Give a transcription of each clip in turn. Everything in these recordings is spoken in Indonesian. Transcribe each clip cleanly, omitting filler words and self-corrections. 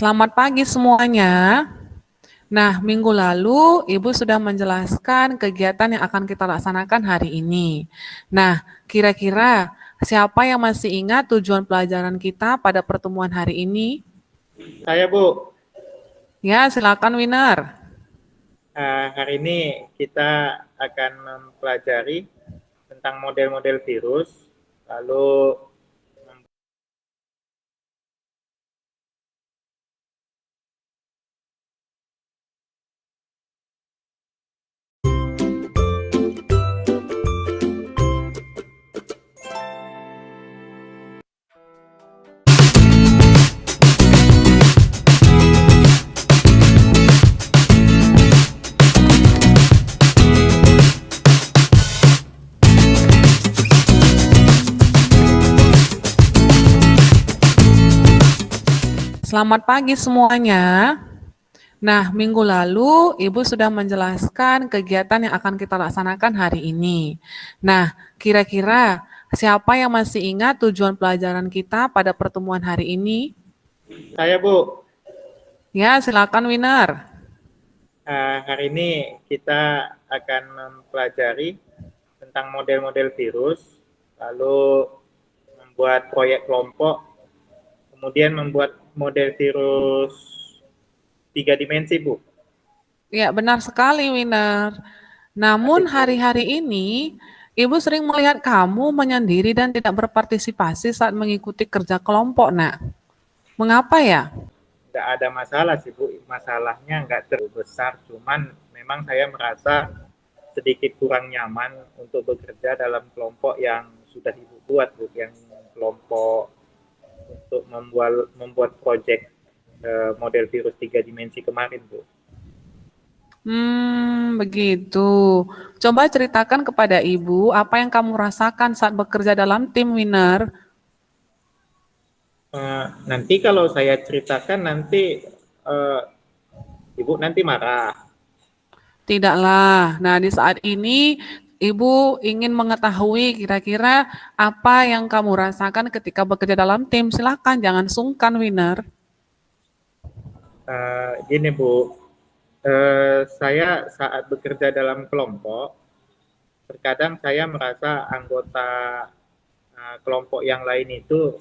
Selamat pagi semuanya. Nah, minggu lalu Ibu sudah menjelaskan kegiatan yang akan kita laksanakan hari ini. Nah, kira-kira siapa yang masih ingat tujuan pelajaran kita pada pertemuan hari ini? Saya Bu, Ya, silakan Winner. hari ini kita akan mempelajari tentang model-model virus, lalu Selamat pagi semuanya. Nah, minggu lalu Ibu sudah menjelaskan kegiatan yang akan kita laksanakan hari ini. Nah, kira-kira siapa yang masih ingat tujuan pelajaran kita pada pertemuan hari ini? saya Bu, Ya, silakan Winner. hari ini kita akan mempelajari tentang model-model virus, lalu membuat proyek kelompok, kemudian membuat model virus 3 dimensi Bu. Ya, benar sekali, Winner. Namun hari-hari ini, Ibu sering melihat kamu menyendiri dan tidak berpartisipasi saat mengikuti kerja kelompok, nak. Mengapa ya? Nggak ada masalah sih Bu, masalahnya nggak terlalu besar, cuman memang saya merasa sedikit kurang nyaman untuk bekerja dalam kelompok yang sudah Ibu buat Bu, yang kelompok untuk membuat proyek model virus 3 dimensi kemarin Bu. Begitu. Coba ceritakan kepada Ibu apa yang kamu rasakan saat bekerja dalam tim, Winner. Nanti kalau saya ceritakan nanti Ibu nanti marah. Tidaklah. Nah, di saat ini Ibu ingin mengetahui kira-kira apa yang kamu rasakan ketika bekerja dalam tim. Silakan, jangan sungkan, Winner. Gini Bu, saya saat bekerja dalam kelompok, terkadang saya merasa anggota kelompok yang lain itu,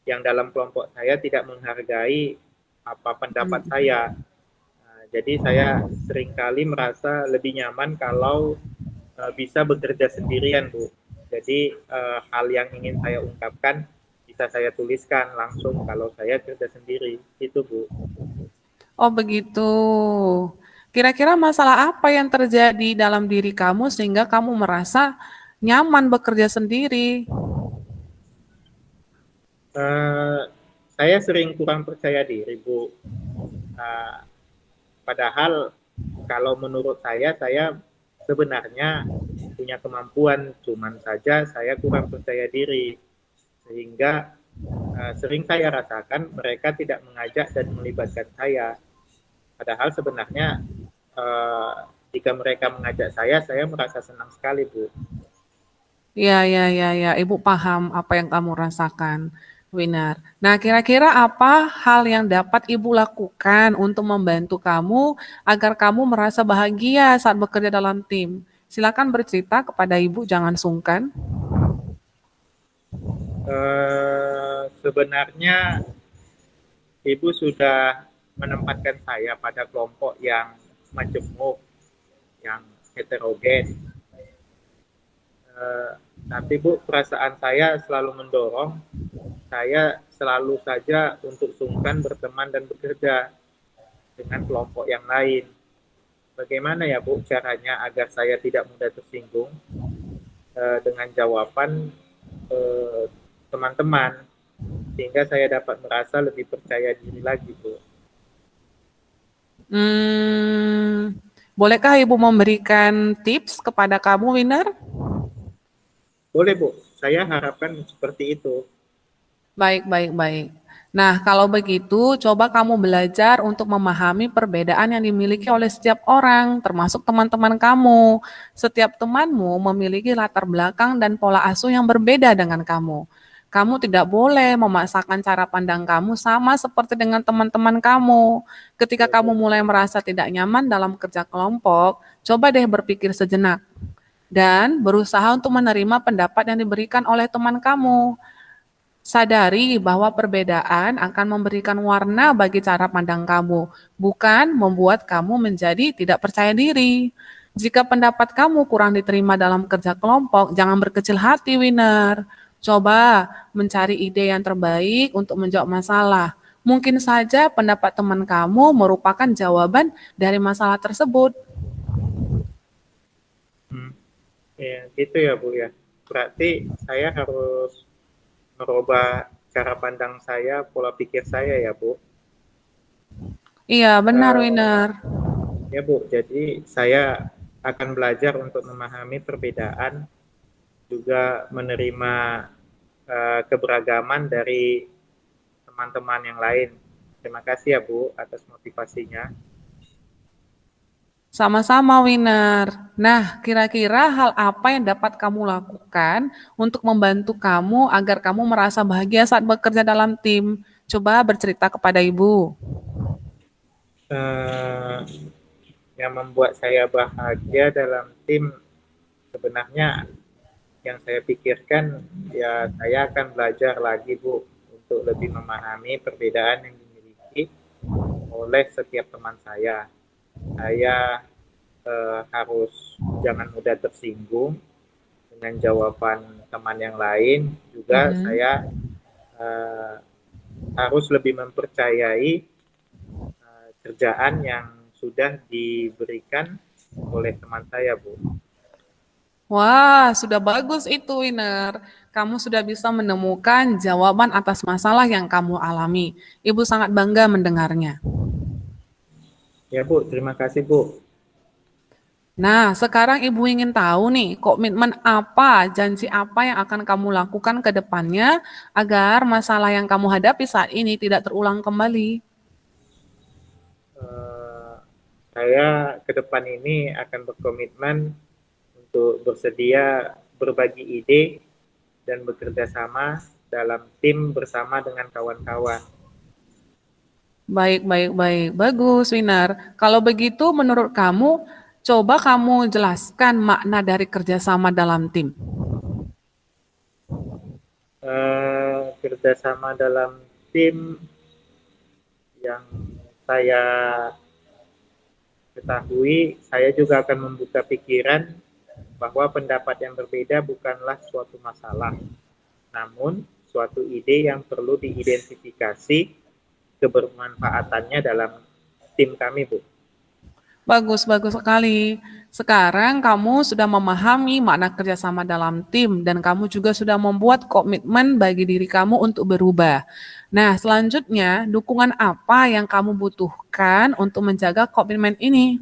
yang dalam kelompok saya tidak menghargai apa pendapat saya. Jadi saya seringkali merasa lebih nyaman kalau bisa bekerja sendirian, Bu. Jadi hal yang ingin saya ungkapkan bisa saya tuliskan langsung kalau saya kerja sendiri, itu Bu. Oh, begitu. Kira-kira masalah apa yang terjadi dalam diri kamu sehingga kamu merasa nyaman bekerja sendiri? Saya sering kurang percaya diri, Bu. Padahal kalau menurut saya sebenarnya punya kemampuan, cuman saja saya kurang percaya diri. Sehingga sering saya rasakan mereka tidak mengajak dan melibatkan saya. Padahal sebenarnya jika mereka mengajak saya merasa senang sekali, Bu. Ya. Ibu paham apa yang kamu rasakan, Winar. Nah, kira-kira apa hal yang dapat Ibu lakukan untuk membantu kamu agar kamu merasa bahagia saat bekerja dalam tim? Silakan bercerita kepada Ibu, jangan sungkan. Sebenarnya Ibu sudah menempatkan saya pada kelompok yang majemuk, yang heterogen. Tapi Bu, perasaan saya selalu mendorong saya selalu saja untuk sungkan berteman dan bekerja dengan kelompok yang lain. Bagaimana ya Bu caranya agar saya tidak mudah tersinggung dengan jawaban teman-teman, sehingga saya dapat merasa lebih percaya diri lagi Bu. Bolehkah Ibu memberikan tips kepada kamu, Winner? Boleh Bu, saya harapkan seperti itu. Baik. Nah, kalau begitu, coba kamu belajar untuk memahami perbedaan yang dimiliki oleh setiap orang, termasuk teman-teman kamu. Setiap temanmu memiliki latar belakang dan pola asuh yang berbeda dengan kamu. Kamu tidak boleh memaksakan cara pandang kamu sama seperti dengan teman-teman kamu. Ketika Ya, kamu Bu. mulai merasa tidak nyaman dalam kerja kelompok, coba deh berpikir sejenak dan berusaha untuk menerima pendapat yang diberikan oleh teman kamu. Sadari bahwa perbedaan akan memberikan warna bagi cara pandang kamu, bukan membuat kamu menjadi tidak percaya diri. Jika pendapat kamu kurang diterima dalam kerja kelompok, jangan berkecil hati, Winner. Coba mencari ide yang terbaik untuk menjawab masalah. Mungkin saja pendapat teman kamu merupakan jawaban dari masalah tersebut. Hmm. Ya, gitu ya Bu ya. Berarti saya harus merubah cara pandang saya, pola pikir saya ya Bu. Iya, benar, Eh, Winner. ya Bu, jadi saya akan belajar untuk memahami perbedaan, juga menerima keberagaman dari teman-teman yang lain. Terima kasih ya Bu atas motivasinya. Sama-sama, Winner. Nah, kira-kira hal apa yang dapat kamu lakukan untuk membantu kamu agar kamu merasa bahagia saat bekerja dalam tim? Coba bercerita kepada ibu. Eh, yang membuat saya bahagia dalam tim sebenarnya yang saya pikirkan ya saya akan belajar lagi Bu untuk lebih memahami perbedaan yang dimiliki oleh setiap teman saya. Saya harus jangan mudah tersinggung dengan jawaban teman yang lain. Juga Mhm. saya eh, harus lebih mempercayai kerjaan yang sudah diberikan oleh teman saya, Bu. Wah, sudah bagus itu, Winner. Kamu sudah bisa menemukan jawaban atas masalah yang kamu alami. Ibu sangat bangga mendengarnya. Ya, Bu. Terima kasih, Bu. Nah, sekarang Ibu ingin tahu nih, komitmen apa, janji apa yang akan kamu lakukan ke depannya agar masalah yang kamu hadapi saat ini tidak terulang kembali. Eh, saya ke depan ini akan berkomitmen untuk bersedia berbagi ide dan bekerja sama dalam tim bersama dengan kawan-kawan. Baik, baik, baik. Bagus, Winar. Kalau begitu, menurut kamu, coba kamu jelaskan makna dari kerjasama dalam tim. Kerjasama dalam tim yang saya ketahui, saya juga akan membuka pikiran bahwa pendapat yang berbeda bukanlah suatu masalah, namun suatu ide yang perlu diidentifikasi kebermanfaatannya dalam tim kami, Bu. Bagus, bagus sekali. Sekarang kamu sudah memahami makna kerjasama dalam tim dan kamu juga sudah membuat komitmen bagi diri kamu untuk berubah. Nah, selanjutnya, dukungan apa yang kamu butuhkan untuk menjaga komitmen ini?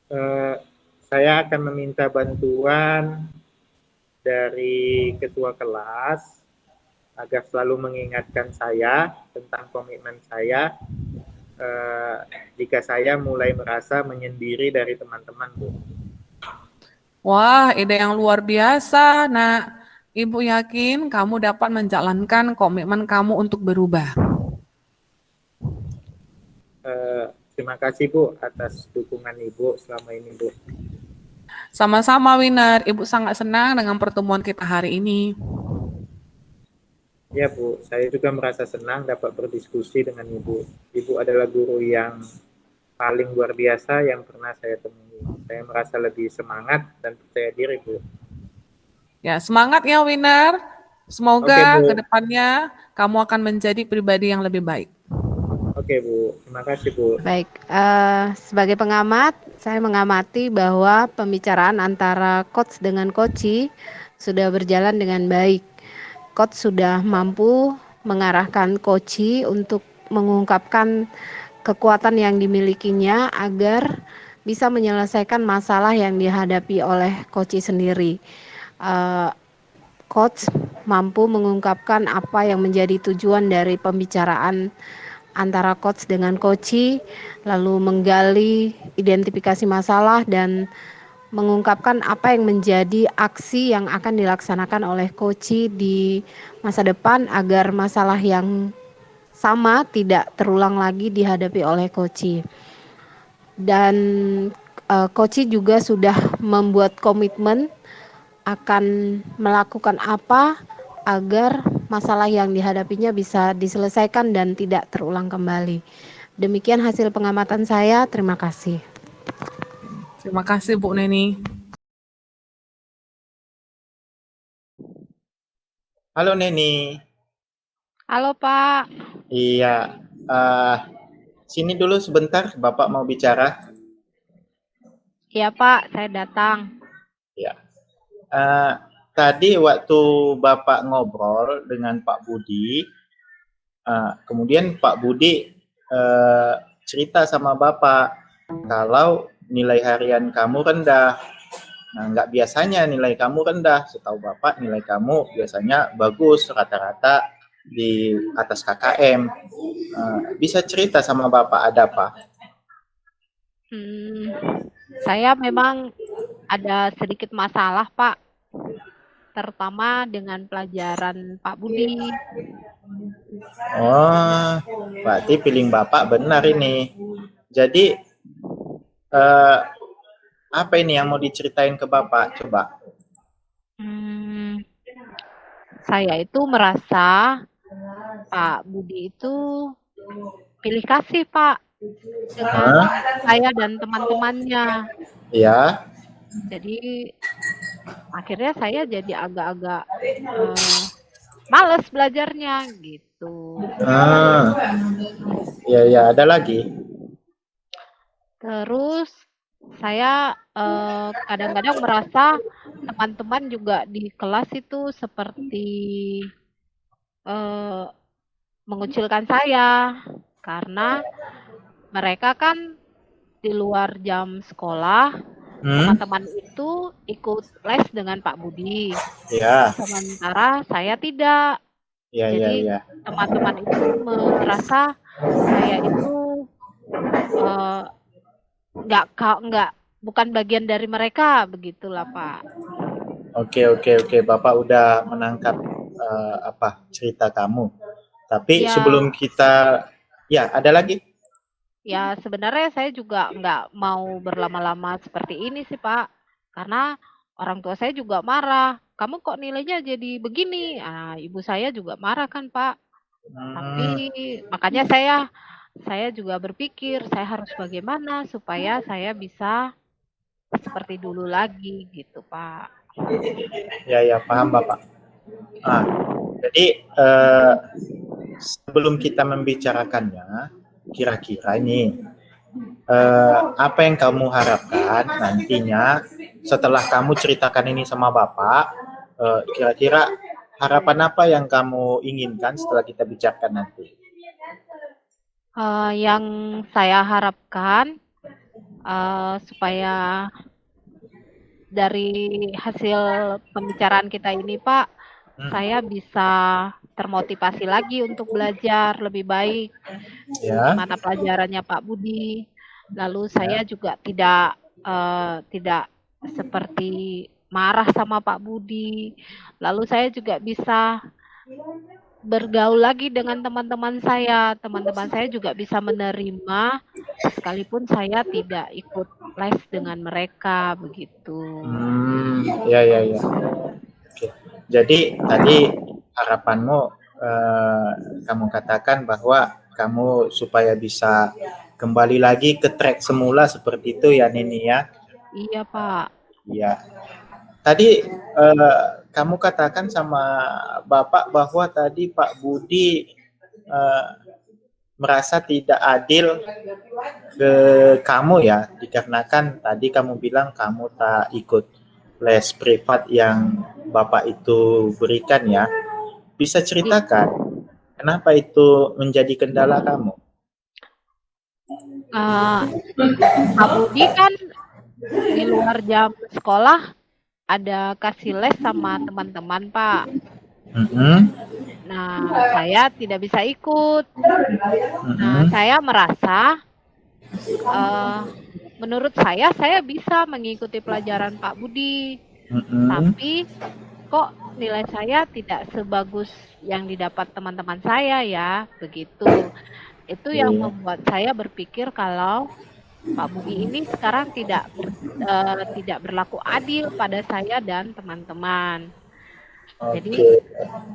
Eh, saya akan meminta bantuan dari ketua kelas agar selalu mengingatkan saya tentang komitmen saya eh, jika saya mulai merasa menyendiri dari teman-teman, Bu. Wah, ide yang luar biasa. Nah, Ibu yakin kamu dapat menjalankan komitmen kamu untuk berubah. Terima kasih, Bu, atas dukungan Ibu selama ini, Bu. Sama-sama, Winner. Ibu sangat senang dengan pertemuan kita hari ini. Ya, Bu, saya juga merasa senang dapat berdiskusi dengan Ibu. Ibu adalah guru yang paling luar biasa yang pernah saya temui. Saya merasa lebih semangat dan percaya diri, Bu. Ya, semangat ya, Winner. Oke, Semoga Bu. kedepannya kamu akan menjadi pribadi yang lebih baik. Oke, Bu. Terima kasih, Bu. Baik, sebagai pengamat, saya mengamati bahwa pembicaraan antara coach dengan coachee sudah berjalan dengan baik. Coach sudah mampu mengarahkan coachee untuk mengungkapkan kekuatan yang dimilikinya agar bisa menyelesaikan masalah yang dihadapi oleh coachee sendiri. Coach mampu mengungkapkan apa yang menjadi tujuan dari pembicaraan antara coach dengan coachee, lalu menggali identifikasi masalah dan mengungkapkan apa yang menjadi aksi yang akan dilaksanakan oleh Koci di masa depan agar masalah yang sama tidak terulang lagi dihadapi oleh Koci. Dan Koci juga sudah membuat komitmen akan melakukan apa agar masalah yang dihadapinya bisa diselesaikan dan tidak terulang kembali. Demikian hasil pengamatan saya. Terima kasih. Terima kasih Bu Neni. Halo Neni. Halo Pak. Iya, sini dulu sebentar, Bapak mau bicara. Iya Pak, saya datang. Ya. Tadi waktu Bapak ngobrol dengan Pak Budi, kemudian Pak Budi cerita sama Bapak kalau nilai harian kamu rendah. Nah, nggak biasanya nilai kamu rendah. Setahu Bapak nilai kamu biasanya bagus, rata-rata di atas KKM. Bisa cerita sama Bapak ada apa? Saya memang ada sedikit masalah Pak, terutama dengan pelajaran Pak Budi. Oh, berarti feeling Bapak benar ini. Jadi, apa ini yang mau diceritain ke Bapak? Coba. Saya itu merasa Pak Budi itu pilih kasih Pak dengan saya dan teman-temannya. Ya. Jadi akhirnya saya jadi agak-agak males belajarnya gitu. Ya, ada lagi. Terus saya kadang-kadang merasa teman-teman juga di kelas itu seperti mengucilkan saya karena mereka kan di luar jam sekolah. Teman-teman itu ikut les dengan Pak Budi. Ya. Sementara saya tidak. Jadi teman-teman itu merasa saya itu bukan bagian dari mereka, begitulah Pak. Oke. Bapak udah menangkap cerita kamu. Tapi ya, sebelum kita, ya ada lagi? Ya sebenarnya saya juga nggak mau berlama-lama seperti ini sih Pak, karena orang tua saya juga marah. Kamu kok nilainya jadi begini? Ibu saya juga marah kan Pak. Tapi makanya saya juga berpikir saya harus bagaimana supaya saya bisa seperti dulu lagi gitu Pak. Ya, paham Bapak. Jadi sebelum kita membicarakannya, kira-kira ini apa yang kamu harapkan nantinya setelah kamu ceritakan ini sama Bapak, kira-kira harapan apa yang kamu inginkan setelah kita bicarakan nanti? Yang saya harapkan supaya dari hasil pembicaraan kita ini Pak, saya bisa termotivasi lagi untuk belajar lebih baik. Mana pelajarannya Pak Budi. Lalu saya juga tidak seperti marah sama Pak Budi. Lalu saya juga bisa bergaul lagi dengan teman-teman saya. Teman-teman saya juga bisa menerima sekalipun saya tidak ikut les dengan mereka begitu. Ya. Oke. Jadi tadi harapanmu kamu katakan bahwa kamu supaya bisa kembali lagi ke track semula seperti itu ya Nini ya? Iya Pak. Iya. Tadi kamu katakan sama Bapak bahwa tadi Pak Budi merasa tidak adil ke kamu ya, dikarenakan tadi kamu bilang kamu tak ikut les privat yang Bapak itu berikan ya. Bisa ceritakan kenapa itu menjadi kendala kamu? Pak Budi kan di luar jam sekolah ada kasih les sama teman-teman Pak. Nah, saya tidak bisa ikut. Nah, saya merasa menurut saya bisa mengikuti pelajaran Pak Budi, tapi kok nilai saya tidak sebagus yang didapat teman-teman saya ya, begitu. Itu yang Iya. membuat saya berpikir kalau Pak Budi ini sekarang tidak berlaku adil pada saya dan teman-teman. Jadi Oke.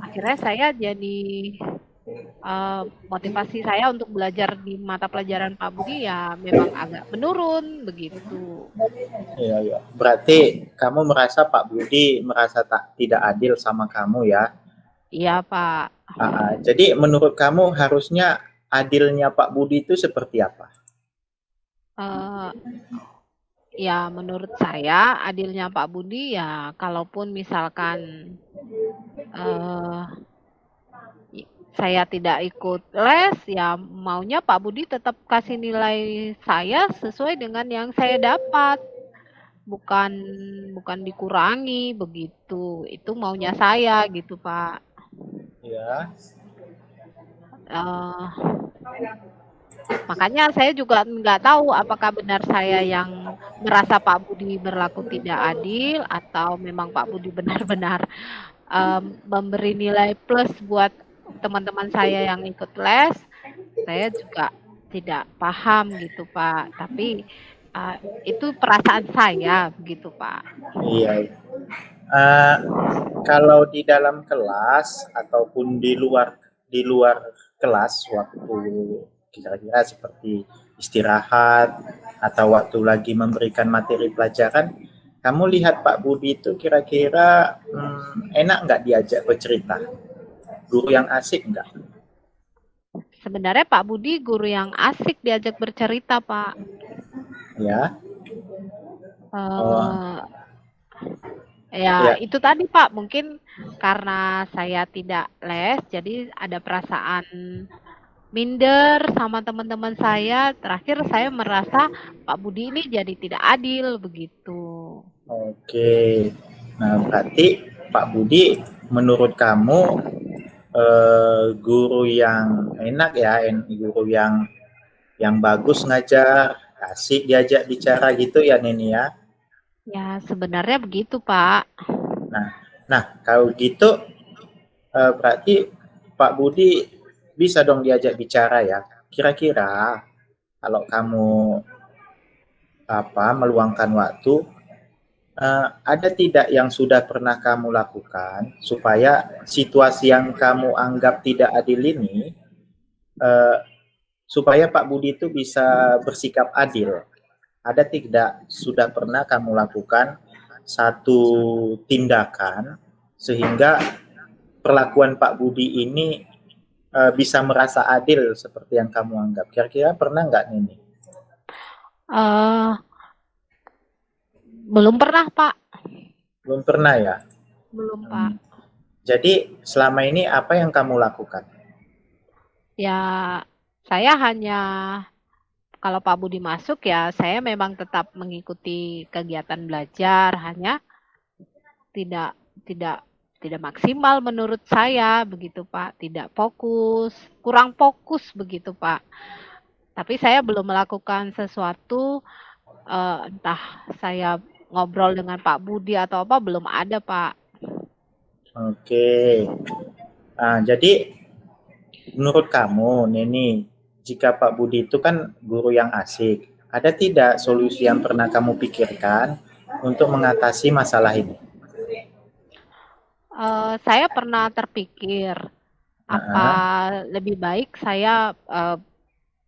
akhirnya saya jadi motivasi saya untuk belajar di mata pelajaran Pak Budi ya memang agak menurun begitu. Iya, iya. Berarti kamu merasa Pak Budi merasa tidak adil sama kamu ya? Iya Pak. Jadi menurut kamu harusnya adilnya Pak Budi itu seperti apa? Ya menurut saya adilnya Pak Budi ya kalaupun misalkan saya tidak ikut les ya maunya Pak Budi tetap kasih nilai saya sesuai dengan yang saya dapat, bukan dikurangi begitu, itu maunya saya gitu Pak. Ya. Makanya saya juga nggak tahu apakah benar saya yang merasa Pak Budi berlaku tidak adil atau memang Pak Budi benar-benar memberi nilai plus buat teman-teman saya yang ikut les. Saya juga tidak paham gitu Pak, tapi itu perasaan saya begitu Pak. Iya. Kalau di dalam kelas ataupun di luar kelas waktu kira-kira seperti istirahat atau waktu lagi memberikan materi pelajaran, kamu lihat Pak Budi itu kira-kira enak nggak diajak bercerita? Guru yang asik nggak? Sebenarnya Pak Budi guru yang asik diajak bercerita Pak. Ya. Ya, itu tadi Pak, mungkin karena saya tidak les, jadi ada perasaan minder sama teman-teman saya. Terakhir saya merasa Pak Budi ini jadi tidak adil begitu. Oke. Nah, berarti Pak Budi menurut kamu guru yang enak ya, guru yang bagus ngajar, asik diajak bicara gitu ya Nini ya? Ya, sebenarnya begitu, Pak. Nah kalau gitu berarti Pak Budi bisa dong diajak bicara ya. Kira-kira kalau kamu meluangkan waktu, ada tidak yang sudah pernah kamu lakukan supaya situasi yang kamu anggap tidak adil ini supaya Pak Budi itu bisa bersikap adil? Ada tidak sudah pernah kamu lakukan satu tindakan sehingga perlakuan Pak Budi ini bisa merasa adil seperti yang kamu anggap? Kira-kira pernah nggak Nini? Belum pernah Pak. Belum pernah ya? Belum Pak. Jadi selama ini apa yang kamu lakukan? Ya saya hanya kalau Pak Budi masuk ya saya memang tetap mengikuti kegiatan belajar, hanya tidak maksimal menurut saya begitu Pak, tidak fokus, kurang fokus begitu Pak. Tapi saya belum melakukan sesuatu entah saya ngobrol dengan Pak Budi atau apa belum ada Pak. Oke. Jadi menurut kamu Nini, jika Pak Budi itu kan guru yang asik, ada tidak solusi yang pernah kamu pikirkan untuk mengatasi masalah ini? Saya pernah terpikir apa lebih baik saya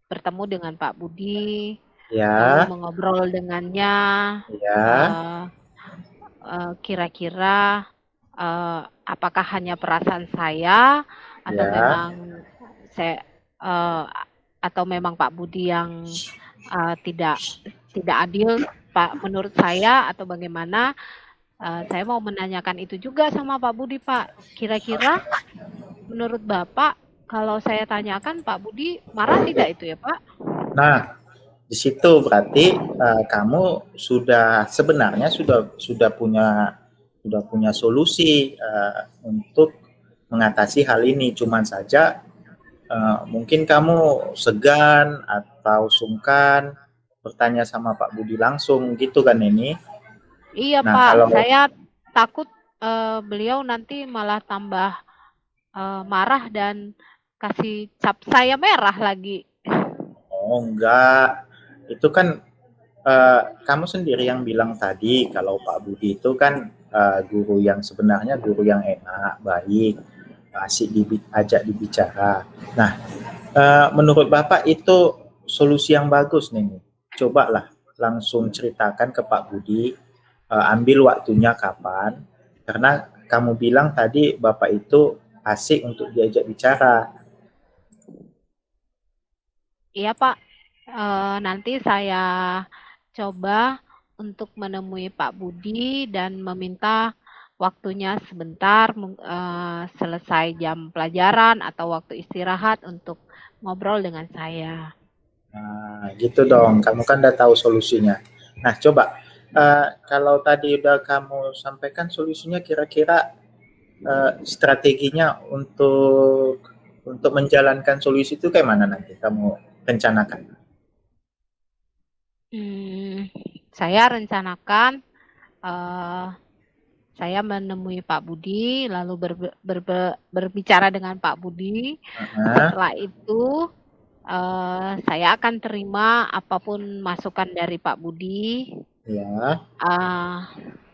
bertemu dengan Pak Budi, lalu mengobrol dengannya, kira-kira apakah hanya perasaan saya atau memang saya atau memang Pak Budi yang tidak adil Pak menurut saya atau bagaimana? Saya mau menanyakan itu juga sama Pak Budi Pak. Kira-kira menurut Bapak kalau saya tanyakan Pak Budi marah tidak itu ya Pak? Nah, di situ berarti kamu sebenarnya sudah punya solusi untuk mengatasi hal ini. Cuman saja mungkin kamu segan atau sungkan bertanya sama Pak Budi langsung gitu kan ini. Iya Nah, Pak, kalau saya takut beliau nanti malah tambah marah dan kasih cap saya merah lagi. oh enggak, itu kan kamu sendiri yang bilang tadi kalau Pak Budi itu kan guru yang sebenarnya guru yang enak, baik, asik diajak dibicara. Nah, menurut Bapak itu solusi yang bagus nih. Cobalah langsung ceritakan ke Pak Budi, ambil waktunya kapan, karena kamu bilang tadi Bapak itu asik untuk diajak bicara. Iya Pak, nanti saya coba untuk menemui Pak Budi dan meminta waktunya sebentar, selesai jam pelajaran atau waktu istirahat untuk ngobrol dengan saya. Nah, gitu dong. Kamu kan udah tahu solusinya. Nah, coba kalau tadi udah kamu sampaikan solusinya, kira-kira strateginya untuk menjalankan solusi itu kayak mana nanti kamu rencanakan? Saya rencanakan saya menemui Pak Budi, lalu berbicara dengan Pak Budi. Setelah itu saya akan terima apapun masukan dari Pak Budi. Ya.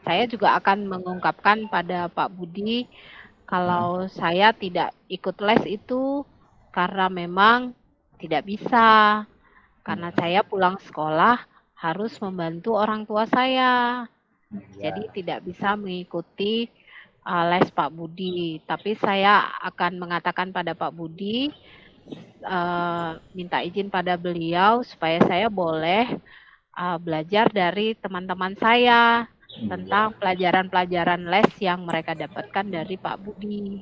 Saya juga akan mengungkapkan pada Pak Budi kalau saya tidak ikut les itu karena memang tidak bisa. Karena saya pulang sekolah harus membantu orang tua saya. Jadi tidak bisa mengikuti les Pak Budi. Tapi saya akan mengatakan pada Pak Budi, minta izin pada beliau supaya saya boleh belajar dari teman-teman saya tentang pelajaran-pelajaran les yang mereka dapatkan dari Pak Budi.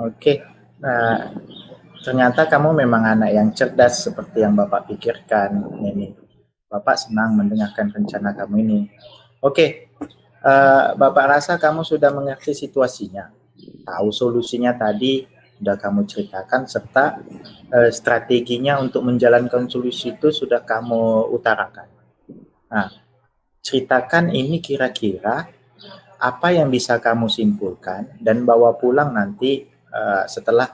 Oke. Nah, ternyata kamu memang anak yang cerdas seperti yang Bapak pikirkan, Neni. Bapak senang mendengarkan rencana kamu ini. Oke, Bapak rasa kamu sudah mengerti situasinya, tahu solusinya tadi, sudah kamu ceritakan, serta strateginya untuk menjalankan solusi itu sudah kamu utarakan. Nah, ceritakan ini kira-kira apa yang bisa kamu simpulkan dan bawa pulang nanti setelah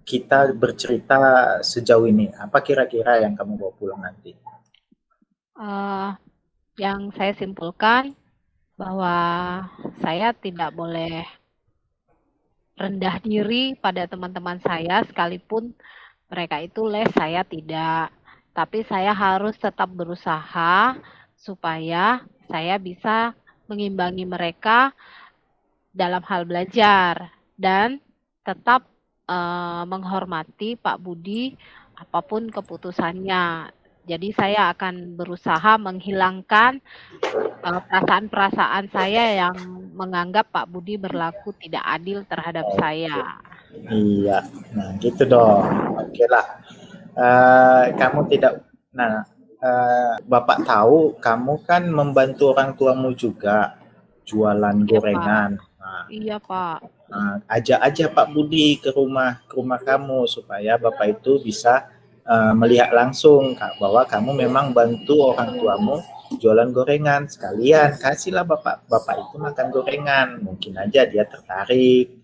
kita bercerita sejauh ini. Apa kira-kira yang kamu bawa pulang nanti? Yang saya simpulkan bahwa saya tidak boleh rendah diri pada teman-teman saya sekalipun mereka itu les, saya tidak. Tapi saya harus tetap berusaha supaya saya bisa mengimbangi mereka dalam hal belajar dan tetap menghormati Pak Budi apapun keputusannya. Jadi saya akan berusaha menghilangkan perasaan-perasaan saya yang menganggap Pak Budi berlaku tidak adil terhadap saya. Iya, nah gitu dong. Oke lah. Kamu tidak, nah Bapak tahu kamu kan membantu orang tuamu juga jualan gorengan. Nah, iya Pak. Ajak aja Pak Budi ke rumah kamu supaya Bapak itu bisa melihat langsung bahwa kamu memang bantu orang tuamu jualan gorengan, sekalian kasihlah bapak itu makan gorengan, mungkin aja dia tertarik.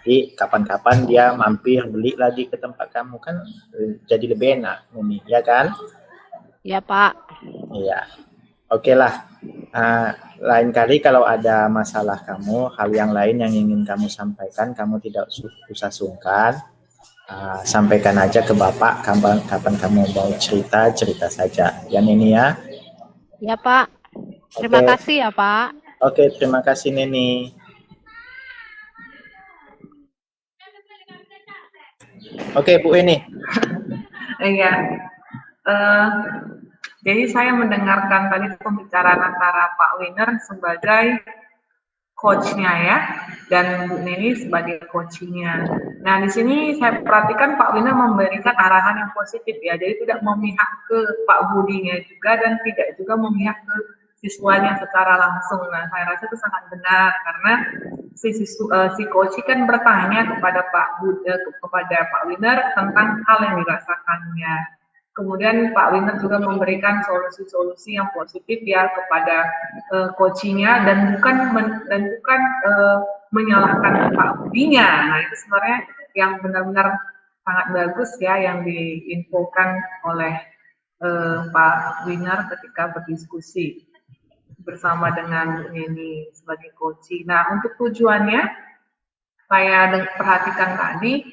Jadi kapan-kapan dia mampir beli lagi ke tempat kamu kan jadi lebih enak ini, ya kan? Iya Pak. Iya. Oke lah. Lain kali kalau ada masalah kamu, hal yang lain yang ingin kamu sampaikan, kamu tidak usah sungkan. Sampaikan aja ke Bapak kapan kamu mau cerita saja. Ya Neni ya. Iya Pak. Terima kasih ya Pak. Oke, terima kasih Neni. Oke, Bu ini. Iya. Jadi saya mendengarkan tadi pembicaraan antara Pak Winner sebagai coach-nya ya, dan Bu Neni sebagai coaching-nya. Nah, di sini saya perhatikan Pak Winner memberikan arahan yang positif ya, jadi tidak memihak ke Pak Budinya juga dan tidak juga memihak ke siswanya secara langsung. Nah, saya rasa itu sangat benar karena si coach kan bertanya kepada Pak Winner tentang hal yang dirasakannya. Kemudian Pak Winner juga memberikan solusi-solusi yang positif ya kepada coachingnya dan bukan menyalahkan Pak Budinya. Nah itu sebenarnya yang benar-benar sangat bagus ya yang diinfokan oleh Pak Winner ketika berdiskusi bersama dengan Bu Neni sebagai coach. Nah untuk tujuannya saya perhatikan tadi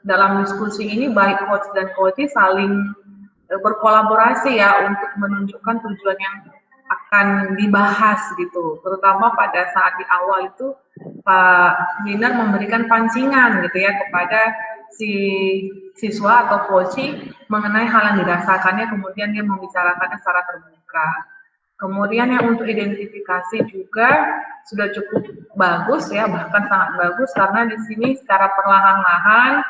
dalam diskusi ini baik coach dan coach saling berkolaborasi ya untuk menunjukkan tujuan yang akan dibahas gitu. Terutama pada saat di awal itu Pak Winner memberikan pancingan gitu ya kepada si siswa atau coach mengenai hal yang dirasakannya, kemudian dia membicarakannya secara terbuka. Kemudian yang untuk identifikasi juga sudah cukup bagus ya, bahkan sangat bagus karena di sini secara perlahan-lahan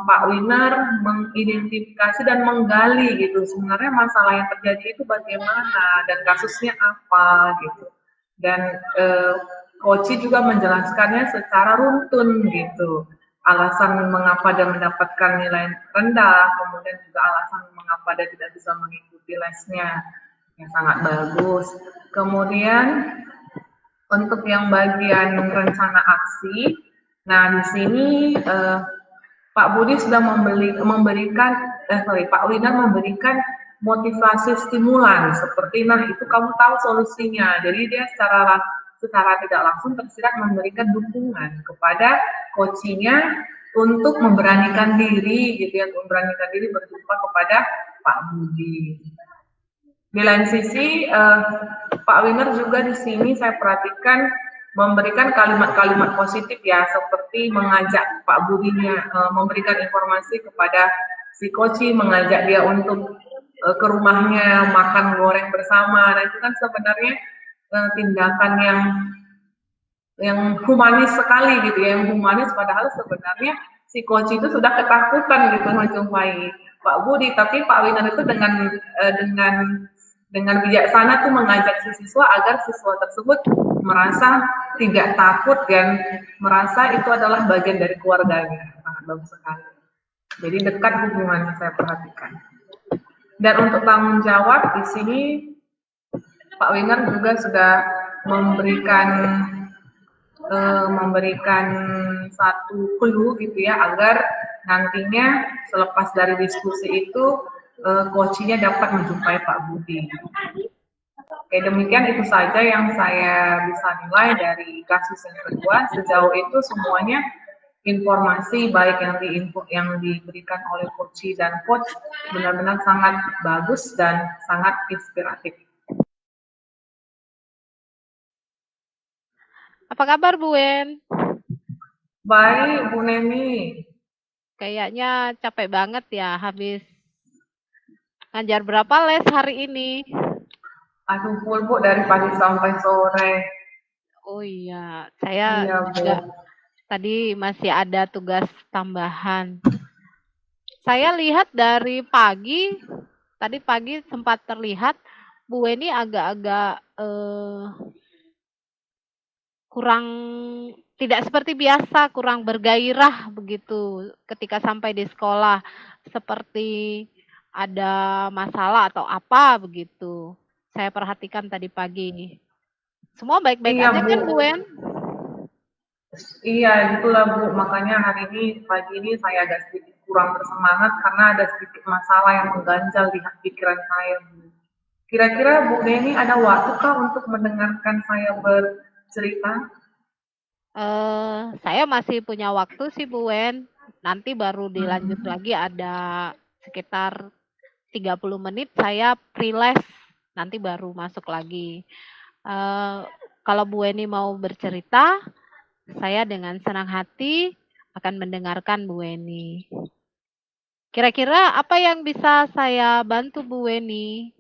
Pak Winner mengidentifikasi dan menggali gitu sebenarnya masalah yang terjadi itu bagaimana dan kasusnya apa gitu. Dan Koci juga menjelaskannya secara runtun gitu. Alasan mengapa dia mendapatkan nilai rendah, kemudian juga alasan mengapa dia tidak bisa mengikuti lesnya yang sangat bagus. Kemudian untuk yang bagian rencana aksi, nah di sini Pak Budi sudah Pak Winner memberikan motivasi stimulan seperti nah itu kamu tahu solusinya. Jadi dia secara tidak langsung tersirat memberikan dukungan kepada coachingnya untuk memberanikan diri gitu ya, memberanikan diri berjumpa kepada Pak Budi. Di lain sisi, Pak Winner juga di sini saya perhatikan memberikan kalimat-kalimat positif ya, seperti mengajak Pak Budinya memberikan informasi kepada si Koci, mengajak dia untuk ke rumahnya makan goreng bersama. Nah itu kan sebenarnya tindakan yang humanis sekali gitu ya, yang humanis padahal sebenarnya si Koci itu sudah ketakutan gitu menjumpai Pak Budi, tapi Pak Winner itu dengan bijaksana tuh mengajak si siswa agar siswa tersebut merasa tidak takut dan merasa itu adalah bagian dari keluarganya. Sangat bagus sekali. Jadi dekat hubungannya saya perhatikan. Dan untuk tanggung jawab di sini Pak Winner juga sudah memberikan satu clue gitu ya agar nantinya selepas dari diskusi itu coachingnya dapat menjumpai Pak Budi. Oke, demikian itu saja yang saya bisa nilai dari kasus yang kedua. Sejauh itu semuanya informasi baik yang diberikan oleh coach dan coach benar-benar sangat bagus dan sangat inspiratif. Apa kabar Bu Wen? Baik Bu Neni. Kayaknya capek banget ya habis ngajar berapa les hari ini? Aduh full Bu dari pagi sampai sore. Oh iya, saya Iya, juga Bu. tadi masih ada tugas tambahan. Saya lihat dari pagi, tadi pagi sempat terlihat Bu Weni agak-agak kurang tidak seperti biasa, kurang bergairah begitu ketika sampai di sekolah, seperti ada masalah atau apa begitu. Saya perhatikan tadi pagi. Semua baik-baik Iya, aja Bu. kan Bu Wen? Iya, itulah Bu. Makanya hari ini, pagi ini saya agak sedikit kurang bersemangat karena ada sedikit masalah yang mengganjal di pikiran saya, Bu. Kira-kira Bu Neni ada waktu kah untuk mendengarkan saya bercerita? Saya masih punya waktu sih Bu Wen. Nanti baru dilanjut lagi ada sekitar 30 menit saya pre-les. Nanti baru masuk lagi. Kalau Bu Weni mau bercerita, saya dengan senang hati akan mendengarkan Bu Weni. Kira-kira apa yang bisa saya bantu Bu Weni?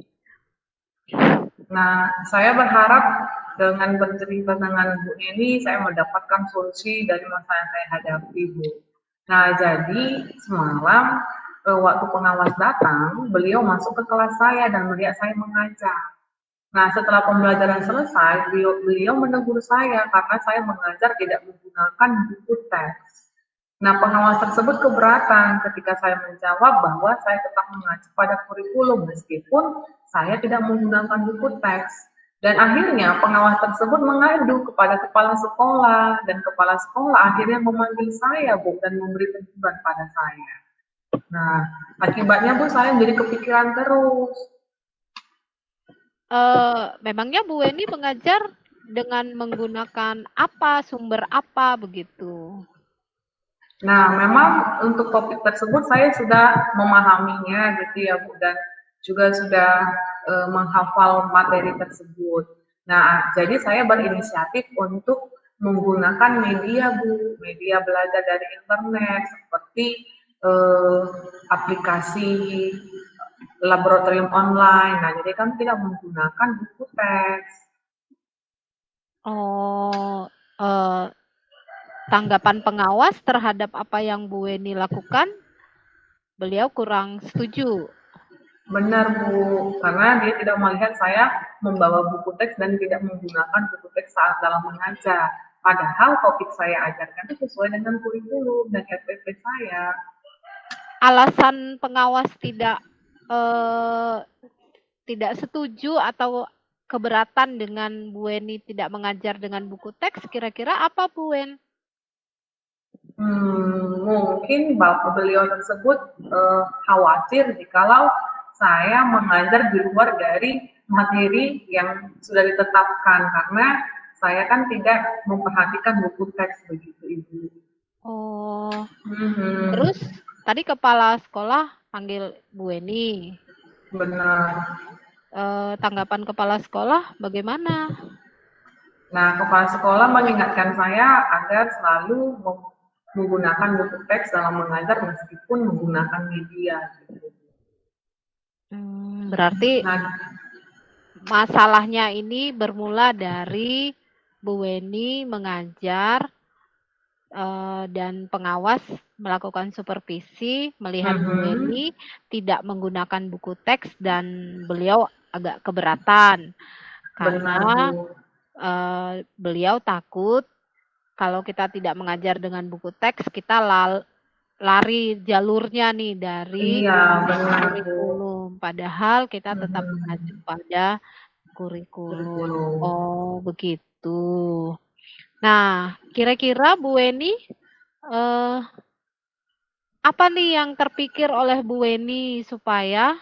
Nah, saya berharap dengan bercerita dengan Bu Neni, saya mendapatkan solusi dari masalah yang saya hadapi, Bu. Nah, jadi semalam waktu pengawas datang, beliau masuk ke kelas saya dan melihat saya mengajar. Nah, setelah pembelajaran selesai, beliau menegur saya karena saya mengajar tidak menggunakan buku teks. Nah, pengawas tersebut keberatan ketika saya menjawab bahwa saya tetap mengacu pada kurikulum meskipun saya tidak menggunakan buku teks. Dan akhirnya pengawas tersebut mengadu kepada kepala sekolah dan kepala sekolah akhirnya memanggil saya, Bu, dan memberi teguran pada saya. Nah, akibatnya, Bu, saya jadi kepikiran terus. Memangnya Bu Weni mengajar dengan menggunakan apa, sumber apa begitu? Nah, memang untuk topik tersebut saya sudah memahaminya gitu ya, Bu, dan juga sudah menghafal materi tersebut. Nah, jadi saya berinisiatif untuk menggunakan media, Bu, media belajar dari internet seperti aplikasi laboratorium online. Nah, jadi kami tidak menggunakan buku teks. Oh, tanggapan pengawas terhadap apa yang Bu Weni lakukan, beliau kurang setuju. Benar, Bu, karena dia tidak melihat saya membawa buku teks dan tidak menggunakan buku teks saat dalam mengajar. Padahal topik saya ajarkan itu sesuai dengan kurikulum dan RPP saya. Alasan pengawas tidak setuju atau keberatan dengan Bu Weni tidak mengajar dengan buku teks, kira-kira apa, Bu Wen? Mungkin bapak beliau tersebut khawatir jikalau saya mengajar di luar dari materi yang sudah ditetapkan karena saya kan tidak memperhatikan buku teks begitu, Ibu. Oh, terus tadi kepala sekolah panggil Bu Weni. Benar. Tanggapan kepala sekolah bagaimana? Nah, kepala sekolah mengingatkan saya agar selalu menggunakan buku teks dalam mengajar meskipun menggunakan media. Gitu. Berarti Nah, masalahnya ini bermula dari Bu Weni mengajar dan pengawas melakukan supervisi, melihat Bu Weni tidak menggunakan buku teks dan beliau agak keberatan karena beliau takut kalau kita tidak mengajar dengan buku teks kita lari jalurnya nih dari kurikulum, padahal kita tetap mengacu pada kurikulum. Oh, begitu. Nah, kira-kira Bu Weni, apa nih yang terpikir oleh Bu Weni supaya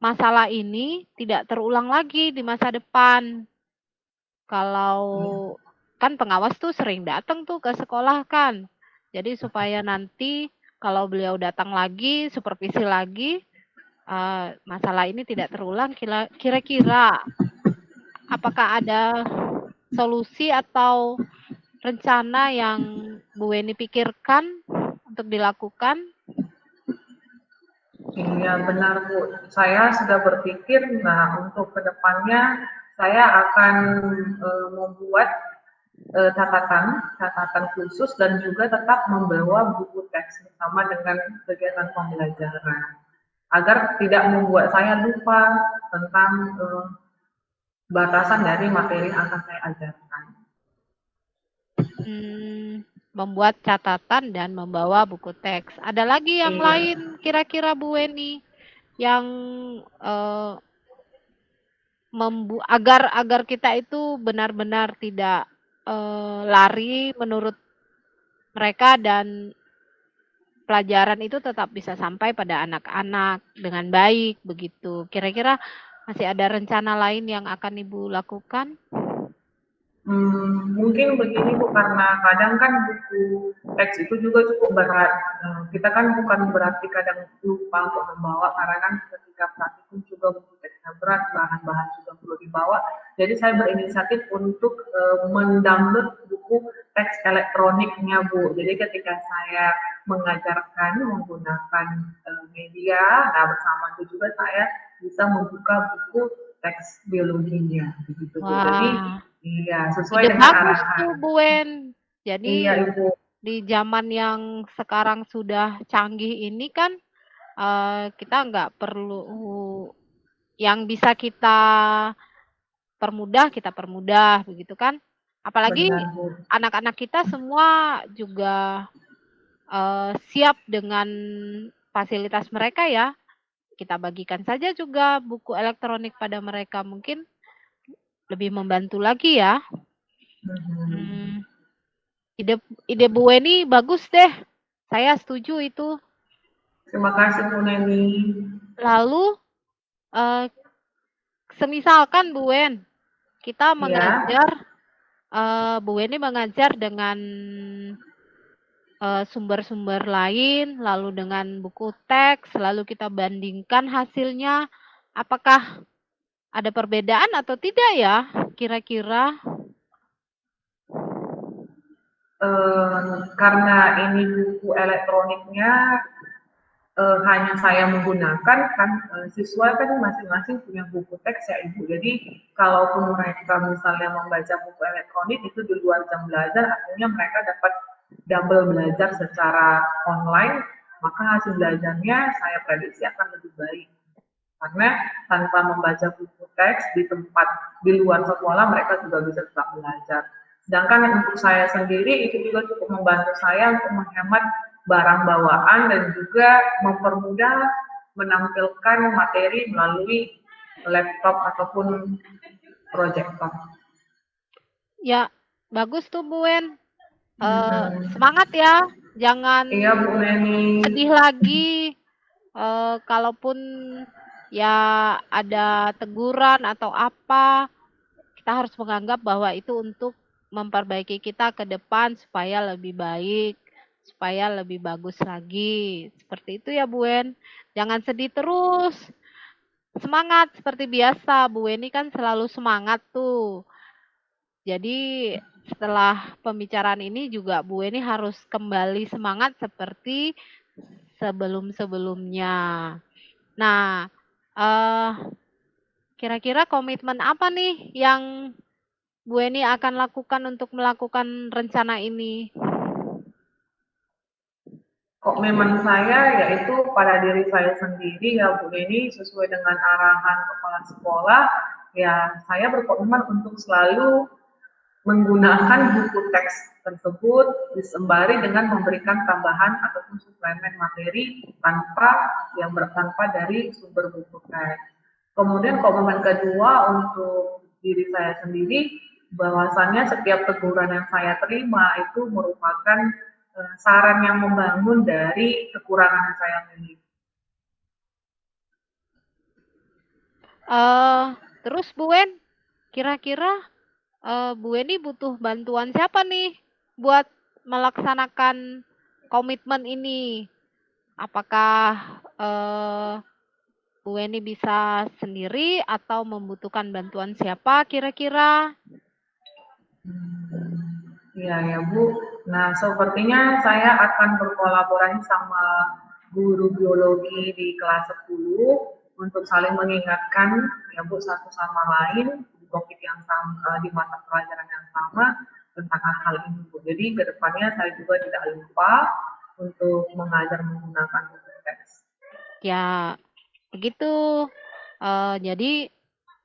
masalah ini tidak terulang lagi di masa depan? Kalau kan pengawas tuh sering datang tuh ke sekolah kan, jadi supaya nanti kalau beliau datang lagi, supervisi lagi, masalah ini tidak terulang, kira-kira apakah ada solusi atau rencana yang Bu Weni pikirkan untuk dilakukan? Iya benar, Bu. Saya sudah berpikir, nah untuk kedepannya saya akan membuat catatan khusus dan juga tetap membawa buku teks bersama dengan kegiatan pembelajaran agar tidak membuat saya lupa tentang batasan dari materi yang akan saya ajarkan. Membuat catatan dan membawa buku teks. Ada lagi yang lain kira-kira Bu Weni yang agar kita itu benar-benar tidak lari menurut mereka dan pelajaran itu tetap bisa sampai pada anak-anak dengan baik begitu. Kira-kira masih ada rencana lain yang akan Ibu lakukan? Mungkin begini, Bu, karena kadang kan buku teks itu juga cukup berat. Kita kan bukan berarti kadang lupa untuk membawa, karena kan ketika praktikum juga buku teksnya berat, bahan-bahan juga perlu dibawa. Jadi saya berinisiatif untuk mendownload buku teks elektroniknya, Bu. Jadi ketika saya mengajarkan menggunakan media, nah bersama itu juga saya bisa membuka buku teks biologinya, begitu, Bu. Jadi iya, sesuai dengan bagus arahan. tuh Bu Wen. Jadi iya, Ibu. Di zaman yang sekarang sudah canggih ini kan kita nggak perlu yang bisa kita permudah begitu kan. Apalagi anak-anak kita semua juga siap dengan fasilitas mereka ya. Kita bagikan saja juga buku elektronik pada mereka, mungkin lebih membantu lagi ya. Hmm, ide Bu Weni bagus deh. Saya setuju itu. Terima kasih Bu Neni. Lalu semisalkan Bu Wen, kita Ya, mengajar, Bu Weni mengajar dengan sumber-sumber lain, lalu dengan buku teks, lalu kita bandingkan hasilnya, apakah ada perbedaan atau tidak ya kira-kira? karena ini buku elektroniknya hanya saya menggunakan kan siswa kan masing-masing punya buku teks ya Ibu. Jadi kalaupun mereka misalnya membaca buku elektronik itu di luar jam belajar, artinya mereka dapat double belajar secara online, maka hasil belajarnya saya prediksi akan lebih baik. Karena tanpa membaca buku teks di tempat di luar sekolah mereka juga bisa tetap belajar. Sedangkan untuk saya sendiri itu juga cukup membantu saya untuk menghemat barang bawaan dan juga mempermudah menampilkan materi melalui laptop ataupun proyektor. Ya, bagus tuh Bu Wen. Semangat ya, jangan Iya Bu Neni. sedih lagi. Kalaupun ya ada teguran atau apa, kita harus menganggap bahwa itu untuk memperbaiki kita ke depan supaya lebih baik, supaya lebih bagus lagi. Seperti itu ya Bu Wen. Jangan sedih terus. Semangat seperti biasa. Bu Weni kan selalu semangat tuh. Jadi setelah pembicaraan ini juga Bu Weni harus kembali semangat seperti sebelum-sebelumnya. Nah, kira-kira komitmen apa nih yang Bu Weni akan lakukan untuk melakukan rencana ini? Komitmen saya yaitu pada diri saya sendiri ya Bu Neni, sesuai dengan arahan kepala sekolah, ya saya berkomitmen untuk selalu menggunakan buku teks tersebut disembari dengan memberikan tambahan ataupun suplemen materi tanpa dari sumber buku teks. Kemudian komitmen kedua untuk diri saya sendiri, bahwasannya setiap teguran yang saya terima itu merupakan saran yang membangun dari kekurangan yang saya miliki. Terus Bu Wen, kira-kira Bu Weni butuh bantuan siapa nih buat melaksanakan komitmen ini? Apakah Bu Weni bisa sendiri atau membutuhkan bantuan siapa kira-kira? Iya ya Bu. Nah sepertinya saya akan berkolaborasi sama guru biologi di kelas 10 untuk saling mengingatkan ya Bu satu sama lain di topik yang sama, di mata pelajaran yang sama tentang hal ini Bu. Jadi kedepannya saya juga tidak lupa untuk mengajar menggunakan buku teks. Ya, begitu. Jadi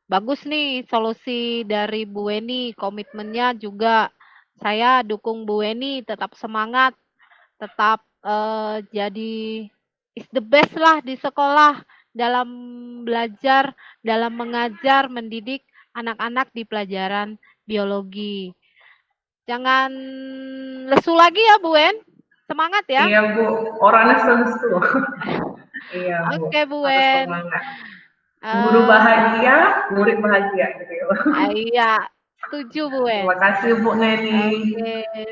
bagus nih solusi dari Bu Weni, komitmennya juga saya dukung Bu Weni, tetap semangat, tetap jadi is the best lah di sekolah dalam belajar, dalam mengajar, mendidik anak-anak di pelajaran biologi. Jangan lesu lagi ya Bu Wen, semangat ya. Iya Bu, orangnya lesu. Iya Bu, Oke Bu harus Wen. semangat. Guru bahagia, murid bahagia gitu ya. Iya, setuju Bu Wen. Terima kasih Bu Neni. Oke,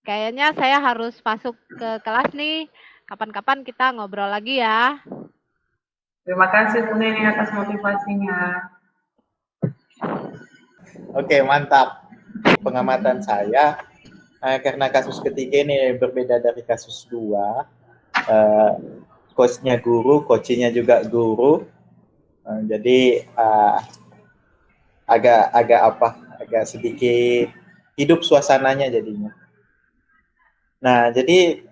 kayaknya saya harus masuk ke kelas nih. Kapan-kapan kita ngobrol lagi ya. Terima kasih Bu Neni atas motivasinya. Oke, mantap. Pengamatan saya, karena kasus ketiga ini berbeda dari kasus 2, coachnya guru, coachingnya juga guru, jadi agak sedikit hidup suasananya jadinya. Nah, jadi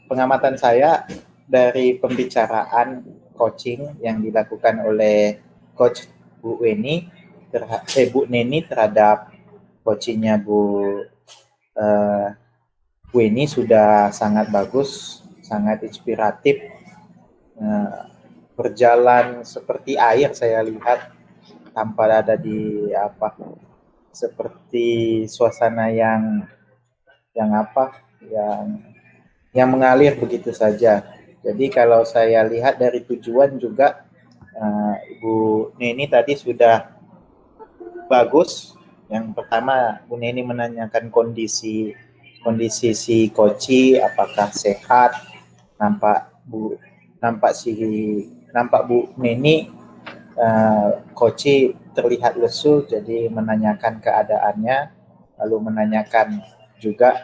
pengamatan saya dari pembicaraan coaching yang dilakukan oleh coach Bu Neni terhadap coachingnya Bu Bu ini sudah sangat bagus, sangat inspiratif, berjalan seperti air saya lihat, tanpa ada di seperti suasana yang mengalir begitu saja. Jadi kalau saya lihat dari tujuan juga, Ibu Neni tadi sudah bagus. Yang pertama, Bu Neni menanyakan kondisi si Koci apakah sehat. Nampak Bu Neni Koci terlihat lesu, jadi menanyakan keadaannya, lalu menanyakan juga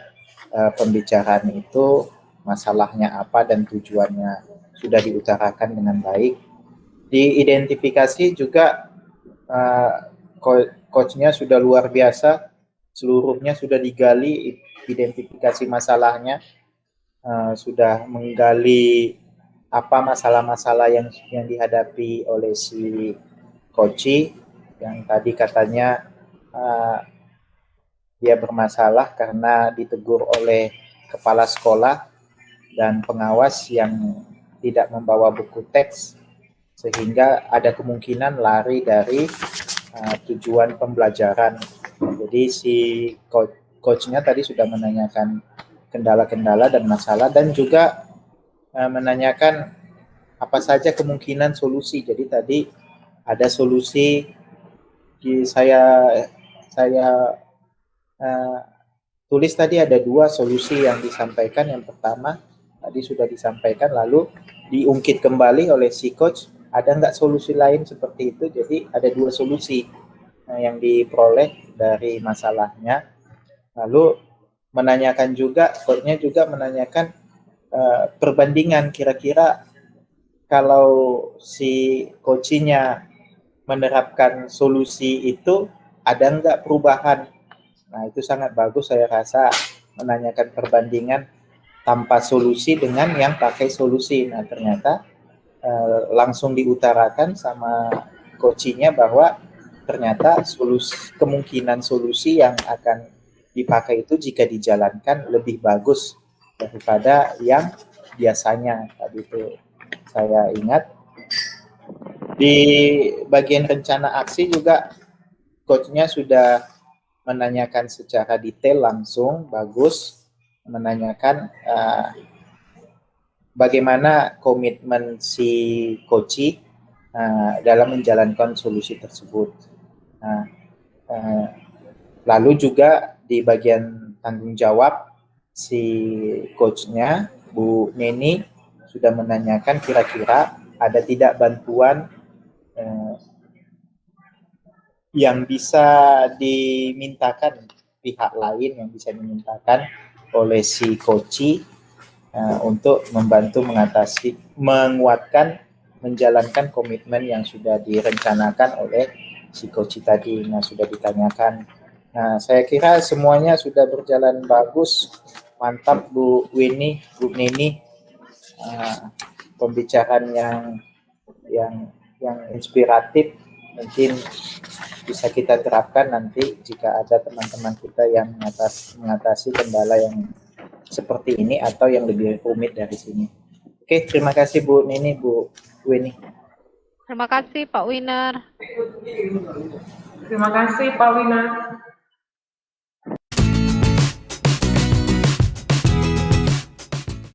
pembicaraan itu masalahnya apa dan tujuannya sudah diutarakan dengan baik. Diidentifikasi juga coachnya sudah luar biasa, seluruhnya sudah digali identifikasi masalahnya, sudah menggali apa masalah-masalah yang dihadapi oleh si Koci, yang tadi katanya dia bermasalah karena ditegur oleh kepala sekolah dan pengawas yang tidak membawa buku teks, sehingga ada kemungkinan lari dari tujuan pembelajaran. Jadi si coachnya tadi sudah menanyakan kendala-kendala dan masalah, dan juga menanyakan apa saja kemungkinan solusi. Jadi tadi ada solusi, saya tulis tadi ada 2 solusi yang disampaikan. Yang pertama tadi sudah disampaikan, lalu diungkit kembali oleh si coach, ada nggak solusi lain seperti itu. Jadi ada 2 solusi yang diperoleh dari masalahnya. Lalu menanyakan juga, coachnya juga menanyakan perbandingan, kira-kira kalau si coachnya menerapkan solusi itu ada nggak perubahan. Nah, itu sangat bagus saya rasa, menanyakan perbandingan tanpa solusi dengan yang pakai solusi. Nah, ternyata langsung diutarakan sama coachnya bahwa ternyata kemungkinan solusi yang akan dipakai itu jika dijalankan lebih bagus daripada yang biasanya. Tadi itu saya ingat. Di bagian rencana aksi juga coachnya sudah menanyakan secara detail, langsung bagus, menanyakan bagaimana komitmen si Koci dalam menjalankan solusi tersebut. Lalu juga di bagian tanggung jawab, si coachnya Bu Neni sudah menanyakan kira-kira ada tidak bantuan yang bisa dimintakan pihak lain, yang bisa dimintakan oleh si Koci untuk membantu menguatkan, menjalankan komitmen yang sudah direncanakan oleh si Koci tadi. Nah, sudah ditanyakan. Nah, saya kira semuanya sudah berjalan bagus, mantap Bu Neni, pembicaraan yang inspiratif, mungkin bisa kita terapkan nanti jika ada teman-teman kita yang mengatasi kendala yang seperti ini atau yang lebih rumit dari sini. Oke, terima kasih Bu Neni, Bu Weni. Terima kasih Pak Winner. Terima kasih Pak Winner.